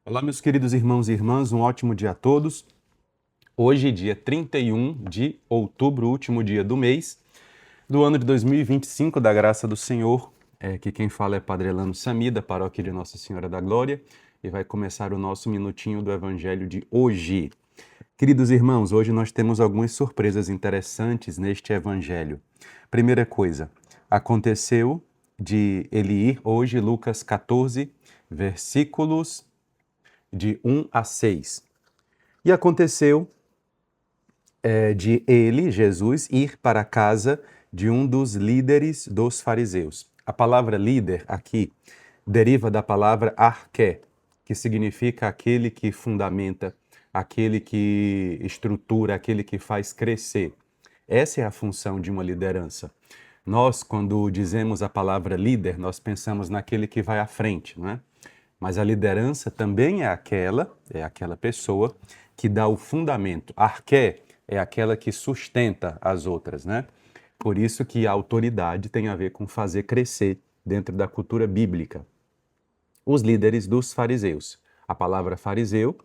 Olá, meus queridos irmãos e irmãs, um ótimo dia a todos. Hoje, dia 31 de outubro, último dia do mês do ano de 2025, da graça do Senhor. Que quem fala é Padre Elano Sami, da paróquia de Nossa Senhora da Glória, e vai começar o nosso minutinho do Evangelho de hoje. Queridos irmãos, hoje nós temos algumas surpresas interessantes neste Evangelho. Primeira coisa, aconteceu de ele ir hoje, Lucas 14, versículos de 1 a 6. E aconteceu de ele, Jesus, ir para a casa de um dos líderes dos fariseus. A palavra líder aqui deriva da palavra arché, que significa aquele que fundamenta, aquele que estrutura, aquele que faz crescer. Essa é a função de uma liderança. Nós, quando dizemos a palavra líder, nós pensamos naquele que vai à frente, não é? Mas a liderança também é aquela pessoa que dá o fundamento. Arqué é aquela que sustenta as outras, né? Por isso que a autoridade tem a ver com fazer crescer dentro da cultura bíblica. Os líderes dos fariseus. A palavra fariseu,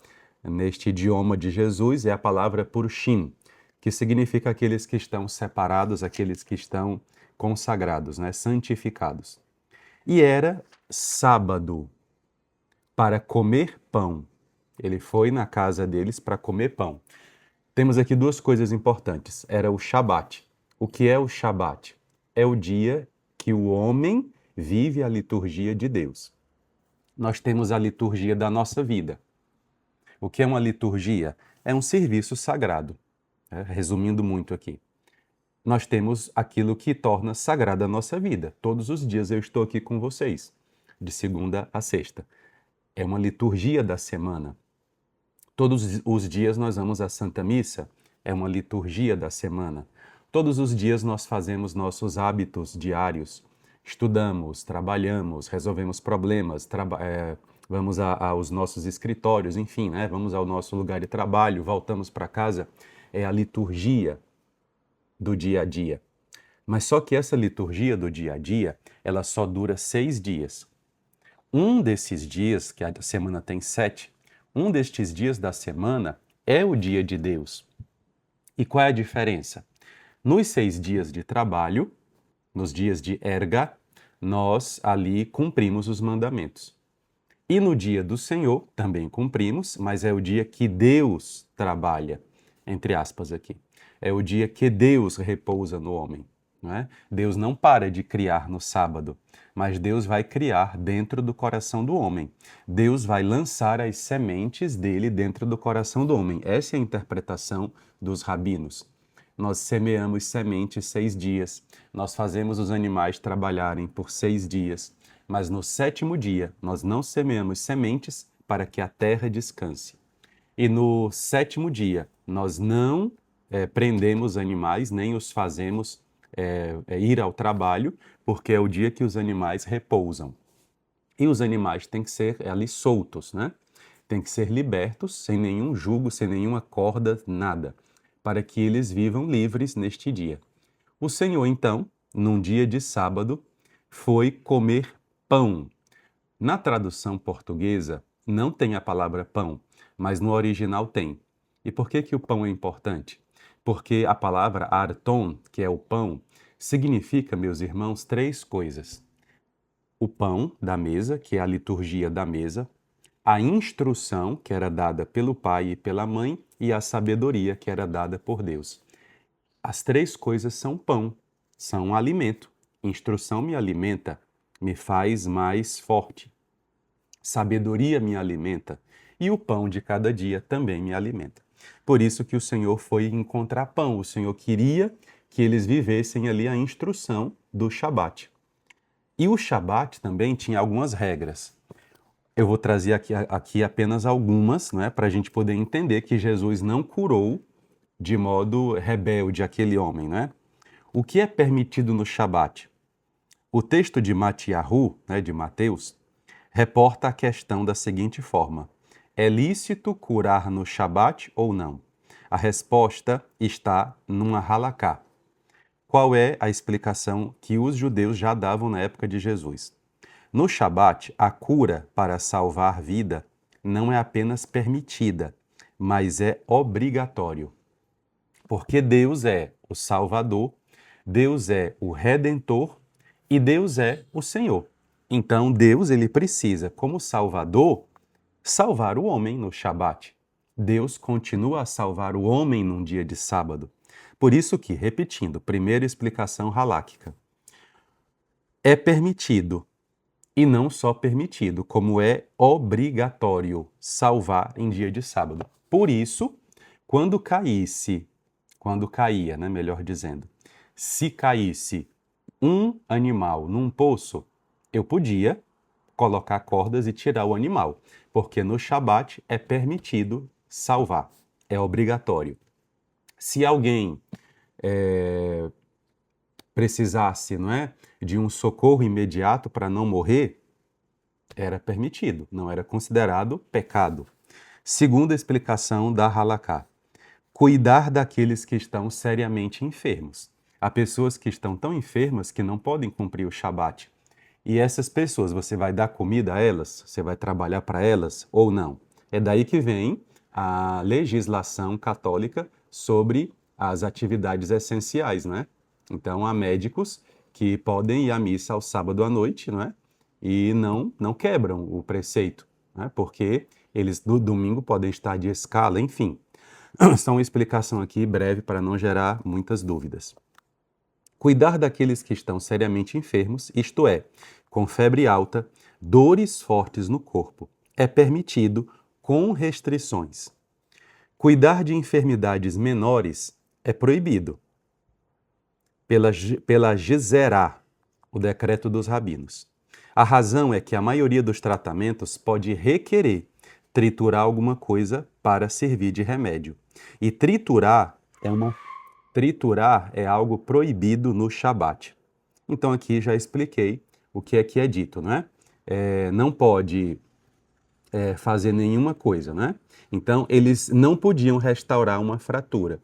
neste idioma de Jesus, é a palavra purushim, que significa aqueles que estão separados, aqueles que estão consagrados, né? Santificados. E era sábado, para comer pão. Ele foi na casa deles para comer pão. Temos aqui duas coisas importantes. Era o Shabat. O que é o Shabat? É o dia que o homem vive a liturgia de Deus. Nós temos a liturgia da nossa vida. O que é uma liturgia? É um serviço sagrado. Resumindo muito aqui. Nós temos aquilo que torna sagrada a nossa vida. Todos os dias eu estou aqui com vocês, de segunda a sexta. É uma liturgia da semana. Todos os dias nós vamos à Santa Missa, é uma liturgia da semana. Todos os dias nós fazemos nossos hábitos diários, estudamos, trabalhamos, resolvemos problemas, vamos aos nossos escritórios, enfim, né? Vamos ao nosso lugar de trabalho, voltamos para casa. É a liturgia do dia a dia. Mas só que essa liturgia do dia a dia, ela só dura 6 dias. Um desses dias, que a semana tem 7, um destes dias da semana é o dia de Deus. E qual é a diferença? Nos 6 dias de trabalho, nos dias de erga, nós ali cumprimos os mandamentos. E no dia do Senhor também cumprimos, mas é o dia que Deus trabalha, entre aspas aqui. É o dia que Deus repousa no homem. Não é? Deus não para de criar no sábado, mas Deus vai criar dentro do coração do homem. Deus vai lançar as sementes dele dentro do coração do homem. Essa é a interpretação dos rabinos. Nós semeamos sementes 6 dias, nós fazemos os animais trabalharem por 6 dias, mas no 7º dia nós não semeamos sementes para que a terra descanse. E no 7º dia nós não prendemos animais, nem os fazemos ir ao trabalho, porque é o dia que os animais repousam. E os animais têm que ser ali soltos, né? Têm que ser libertos, sem nenhum jugo, sem nenhuma corda, nada, para que eles vivam livres neste dia. O Senhor, então, num dia de sábado, foi comer pão. Na tradução portuguesa, não tem a palavra pão, mas no original tem. E por que o pão é importante? Porque a palavra arton, que é o pão, significa, meus irmãos, 3 coisas. O pão da mesa, que é a liturgia da mesa, a instrução, que era dada pelo pai e pela mãe, e a sabedoria, que era dada por Deus. As 3 coisas são pão, são alimento. Instrução me alimenta, me faz mais forte. Sabedoria me alimenta e o pão de cada dia também me alimenta. Por isso que o Senhor foi encontrar pão. O Senhor queria que eles vivessem ali a instrução do Shabat. E o Shabat também tinha algumas regras. Eu vou trazer aqui apenas algumas, né, para a gente poder entender que Jesus não curou de modo rebelde aquele homem, né? O que é permitido no Shabat? O texto de Matiahu, né, de Mateus, reporta a questão da seguinte forma: é lícito curar no Shabat ou não? A resposta está numa halaká. Qual é a explicação que os judeus já davam na época de Jesus? No Shabat, a cura para salvar vida não é apenas permitida, mas é obrigatório. Porque Deus é o Salvador, Deus é o Redentor e Deus é o Senhor. Então Deus ele precisa, como Salvador, salvar o homem no Shabat. Deus continua a salvar o homem num dia de sábado. Por isso que, repetindo, primeira explicação halásquica, é permitido, e não só permitido, como é obrigatório salvar em dia de sábado. Por isso, quando caía, né, melhor dizendo, se caísse um animal num poço, eu podia colocar cordas e tirar o animal, porque no Shabat é permitido salvar, é obrigatório. Se alguém precisasse, não é, de um socorro imediato para não morrer, era permitido, não era considerado pecado. Segunda explicação da Halaká, cuidar daqueles que estão seriamente enfermos. Há pessoas que estão tão enfermas que não podem cumprir o Shabat. E essas pessoas, você vai dar comida a elas? Você vai trabalhar para elas ou não? É daí que vem a legislação católica sobre as atividades essenciais, né? Então, há médicos que podem ir à missa ao sábado à noite, não é? E não quebram o preceito, né? Porque eles no domingo podem estar de escala, enfim. Só uma explicação aqui breve para não gerar muitas dúvidas. Cuidar daqueles que estão seriamente enfermos, isto é, com febre alta, dores fortes no corpo, é permitido com restrições. Cuidar de enfermidades menores é proibido pela Gezerá, o decreto dos rabinos. A razão é que a maioria dos tratamentos pode requerer triturar alguma coisa para servir de remédio. E triturar é algo proibido no Shabat. Então aqui já expliquei o que é dito, né? Não pode fazer nenhuma coisa, né? Então eles não podiam restaurar uma fratura,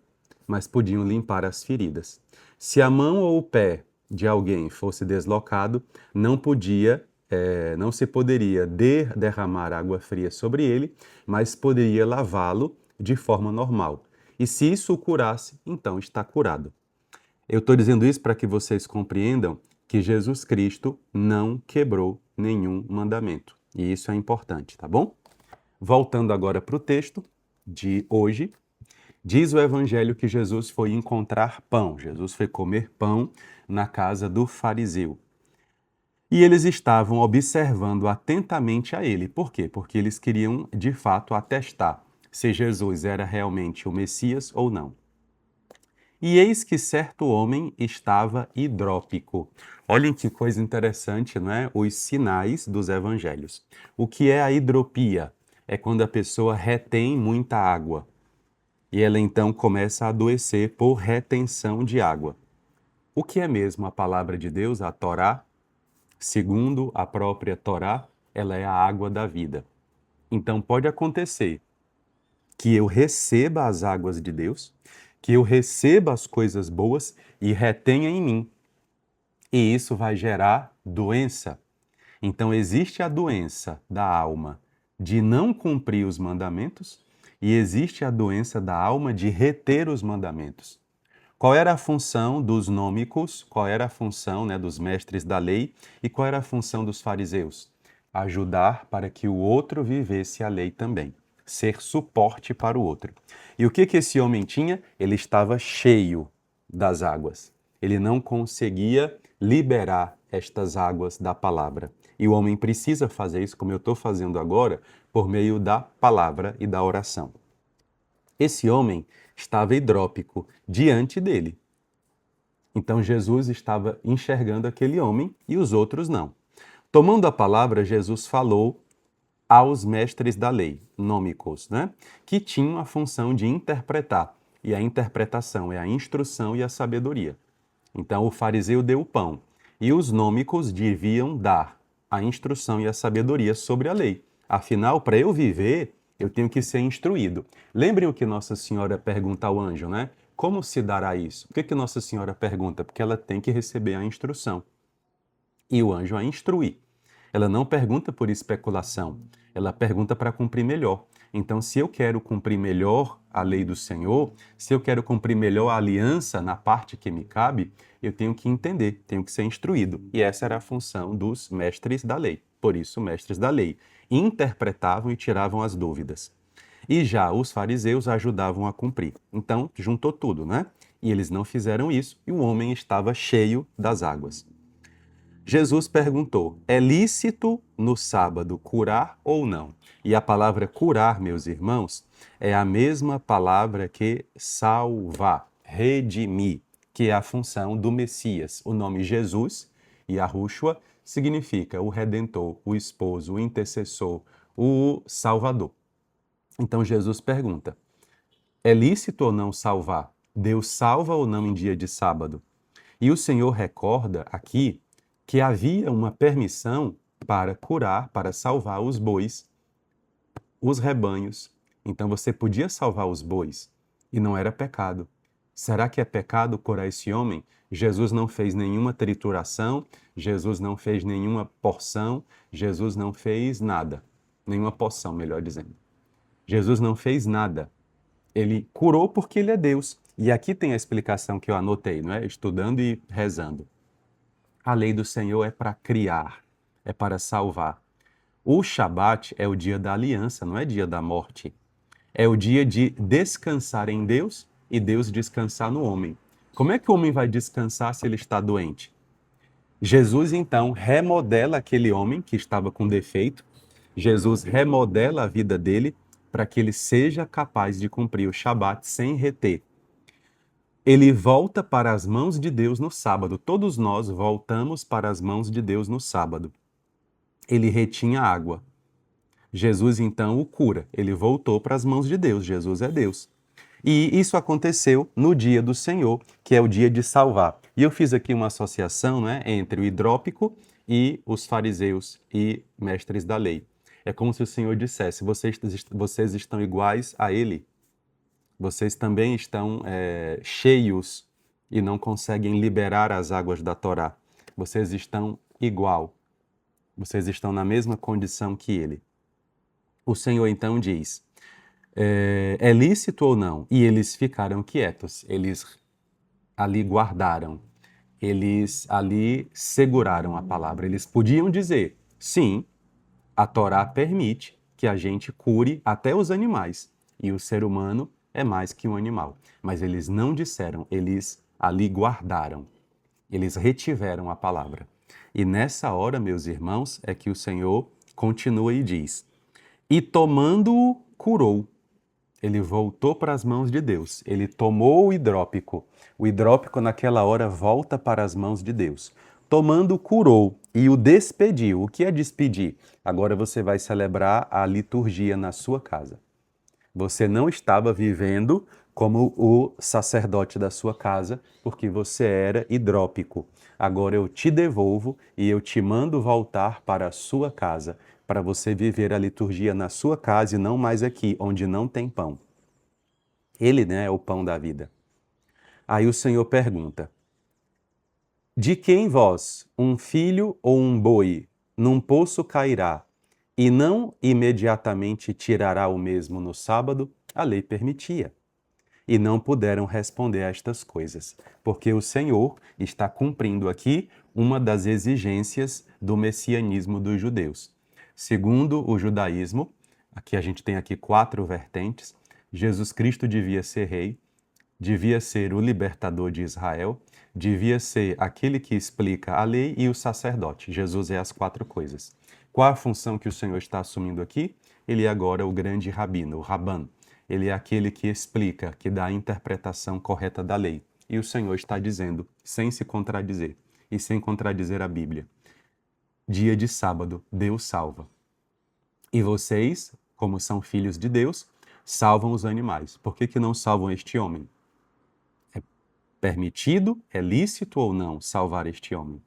mas podiam limpar as feridas. Se a mão ou o pé de alguém fosse deslocado, não se poderia derramar água fria sobre ele, mas poderia lavá-lo de forma normal. E se isso o curasse, então está curado. Eu estou dizendo isso para que vocês compreendam que Jesus Cristo não quebrou nenhum mandamento. E isso é importante, tá bom? Voltando agora para o texto de hoje, diz o Evangelho que Jesus foi encontrar pão. Jesus foi comer pão na casa do fariseu. E eles estavam observando atentamente a ele. Por quê? Porque eles queriam, de fato, atestar se Jesus era realmente o Messias ou não. E eis que certo homem estava hidrópico. Olhem que coisa interessante, não é? Os sinais dos evangelhos. O que é a hidropia? É quando a pessoa retém muita água. E ela então começa a adoecer por retenção de água. O que é mesmo a palavra de Deus, a Torá? Segundo a própria Torá, ela é a água da vida. Então pode acontecer que eu receba as águas de Deus, que eu receba as coisas boas e retenha em mim. E isso vai gerar doença. Então existe a doença da alma de não cumprir os mandamentos e existe a doença da alma de reter os mandamentos. Qual era a função dos nômicos? Qual era a função, né, dos mestres da lei? E qual era a função dos fariseus? Ajudar para que o outro vivesse a lei também. Ser suporte para o outro. E o que esse homem tinha? Ele estava cheio das águas. Ele não conseguia liberar estas águas da palavra. E o homem precisa fazer isso, como eu estou fazendo agora, por meio da palavra e da oração. Esse homem estava hidrópico diante dele. Então Jesus estava enxergando aquele homem e os outros não. Tomando a palavra, Jesus falou aos mestres da lei, nômicos, né? Que tinham a função de interpretar. E a interpretação é a instrução e a sabedoria. Então o fariseu deu o pão e os nômicos deviam dar a instrução e a sabedoria sobre a lei. Afinal, para eu viver, eu tenho que ser instruído. Lembrem o que Nossa Senhora pergunta ao anjo, né? Como se dará isso? Por que Nossa Senhora pergunta? Porque ela tem que receber a instrução. E o anjo a instrui. Ela não pergunta por especulação, ela pergunta para cumprir melhor. Então, se eu quero cumprir melhor a lei do Senhor, se eu quero cumprir melhor a aliança na parte que me cabe, eu tenho que entender, tenho que ser instruído. E essa era a função dos mestres da lei. Por isso, mestres da lei interpretavam e tiravam as dúvidas. E já os fariseus ajudavam a cumprir. Então, juntou tudo, né? E eles não fizeram isso, e o homem estava cheio das águas. Jesus perguntou: é lícito no sábado curar ou não? E a palavra curar, meus irmãos, é a mesma palavra que salvar, redimir, que é a função do Messias. O nome Jesus, Yahushua, significa o Redentor, o esposo, o intercessor, o Salvador. Então Jesus pergunta: é lícito ou não salvar? Deus salva ou não em dia de sábado? E o Senhor recorda aqui que havia uma permissão para curar, para salvar os bois, os rebanhos. Então você podia salvar os bois e não era pecado. Será que é pecado curar esse homem? Jesus não fez nenhuma trituração, Jesus não fez nenhuma porção, Jesus não fez nada. Nenhuma poção, melhor dizendo. Jesus não fez nada. Ele curou porque ele é Deus. E aqui tem a explicação que eu anotei, não é? Estudando e rezando. A lei do Senhor é para criar, é para salvar. O Shabat é o dia da aliança, não é dia da morte. É o dia de descansar em Deus e Deus descansar no homem. Como é que o homem vai descansar se ele está doente? Jesus, então, remodela aquele homem que estava com defeito. Jesus remodela a vida dele para que ele seja capaz de cumprir o Shabat sem reter. Ele volta para as mãos de Deus no sábado. Todos nós voltamos para as mãos de Deus no sábado. Ele retinha água. Jesus, então, o cura. Ele voltou para as mãos de Deus. Jesus é Deus. E isso aconteceu no dia do Senhor, que é o dia de salvar. E eu fiz aqui uma associação, né, entre o hidrópico e os fariseus e mestres da lei. É como se o Senhor dissesse: vocês estão iguais a ele. Vocês também estão cheios e não conseguem liberar as águas da Torá. Vocês estão igual. Vocês estão na mesma condição que ele. O Senhor então diz: é lícito ou não? E eles ficaram quietos. Eles ali guardaram. Eles ali seguraram a palavra. Eles podiam dizer: sim, a Torá permite que a gente cure até os animais. E o ser humano é mais que um animal. Mas eles não disseram, eles ali guardaram. Eles retiveram a palavra. E nessa hora, meus irmãos, é que o Senhor continua e diz: e tomando-o, curou. Ele voltou para as mãos de Deus. Ele tomou o hidrópico. O hidrópico, naquela hora, volta para as mãos de Deus. Tomando, curou e o despediu. O que é despedir? Agora você vai celebrar a liturgia na sua casa. Você não estava vivendo como o sacerdote da sua casa, porque você era hidrópico. Agora eu te devolvo e eu te mando voltar para a sua casa, para você viver a liturgia na sua casa e não mais aqui, onde não tem pão. Ele, né, é o pão da vida. Aí o Senhor pergunta: de quem vós, um filho ou um boi, num poço cairá, e não imediatamente tirará o mesmo no sábado? A lei permitia. E não puderam responder a estas coisas, porque o Senhor está cumprindo aqui uma das exigências do messianismo dos judeus. Segundo o judaísmo, aqui a gente tem aqui 4 vertentes: Jesus Cristo devia ser rei, devia ser o libertador de Israel, devia ser aquele que explica a lei e o sacerdote. Jesus é as 4 coisas. Qual a função que o Senhor está assumindo aqui? Ele é agora o grande rabino, o Raban. Ele é aquele que explica, que dá a interpretação correta da lei. E o Senhor está dizendo, sem se contradizer e sem contradizer a Bíblia: dia de sábado, Deus salva. E vocês, como são filhos de Deus, salvam os animais. Por que não salvam este homem? É permitido, é lícito ou não salvar este homem?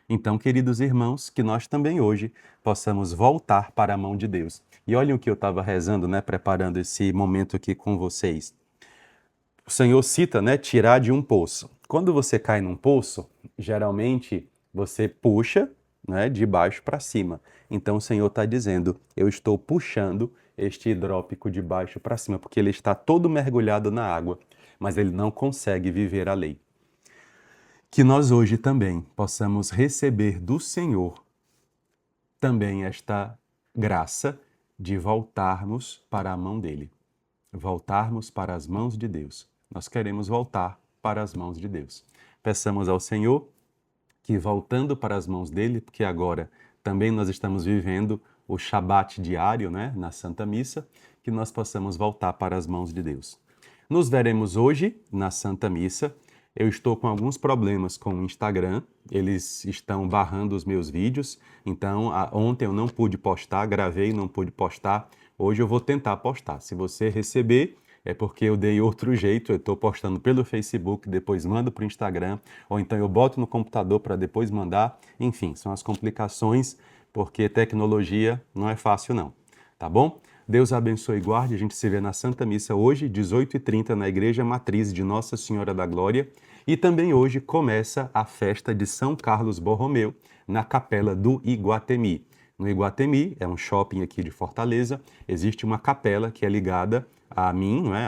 Então, queridos irmãos, que nós também hoje possamos voltar para a mão de Deus. E olhem o que eu estava rezando, né, preparando esse momento aqui com vocês. O Senhor cita, né, tirar de um poço. Quando você cai num poço, geralmente você puxa né, de baixo para cima. Então o Senhor está dizendo, eu estou puxando este hidrópico de baixo para cima, porque ele está todo mergulhado na água, mas ele não consegue viver a lei. Que nós hoje também possamos receber do Senhor também esta graça de voltarmos para a mão dele, voltarmos para as mãos de Deus. Nós queremos voltar para as mãos de Deus. Peçamos ao Senhor que, voltando para as mãos dele, porque agora também nós estamos vivendo o Shabat diário, né, na Santa Missa, que nós possamos voltar para as mãos de Deus. Nos veremos hoje na Santa Missa. Eu estou com alguns problemas com o Instagram, eles estão barrando os meus vídeos, então ontem eu não pude postar, gravei e não pude postar, hoje eu vou tentar postar. Se você receber, é porque eu dei outro jeito, eu estou postando pelo Facebook, depois mando para o Instagram, ou então eu boto no computador para depois mandar, enfim, são as complicações, porque tecnologia não é fácil não, tá bom? Deus abençoe e guarde. A gente se vê na Santa Missa hoje, 18h30, na Igreja Matriz de Nossa Senhora da Glória. E também hoje começa a festa de São Carlos Borromeu, na Capela do Iguatemi. No Iguatemi, é um shopping aqui de Fortaleza, existe uma capela que é ligada a mim, não é?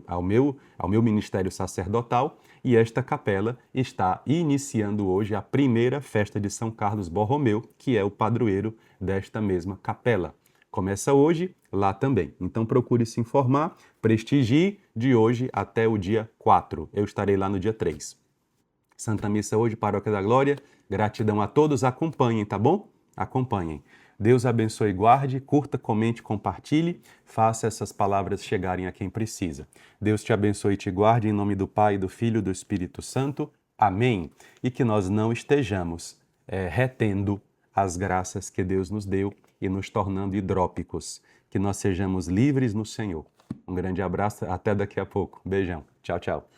ao meu ministério sacerdotal, e esta capela está iniciando hoje a primeira festa de São Carlos Borromeu, que é o padroeiro desta mesma capela. Começa hoje, lá também. Então procure se informar, prestigie de hoje até o dia 4. Eu estarei lá no dia 3. Santa Missa hoje, Paróquia da Glória. Gratidão a todos. Acompanhem, tá bom? Acompanhem. Deus abençoe e guarde. Curta, comente, compartilhe. Faça essas palavras chegarem a quem precisa. Deus te abençoe e te guarde em nome do Pai, do Filho e do Espírito Santo. Amém. E que nós não estejamos retendo as graças que Deus nos deu e nos tornando hidrópicos. Que nós sejamos livres no Senhor. Um grande abraço, até daqui a pouco. Beijão. Tchau, tchau.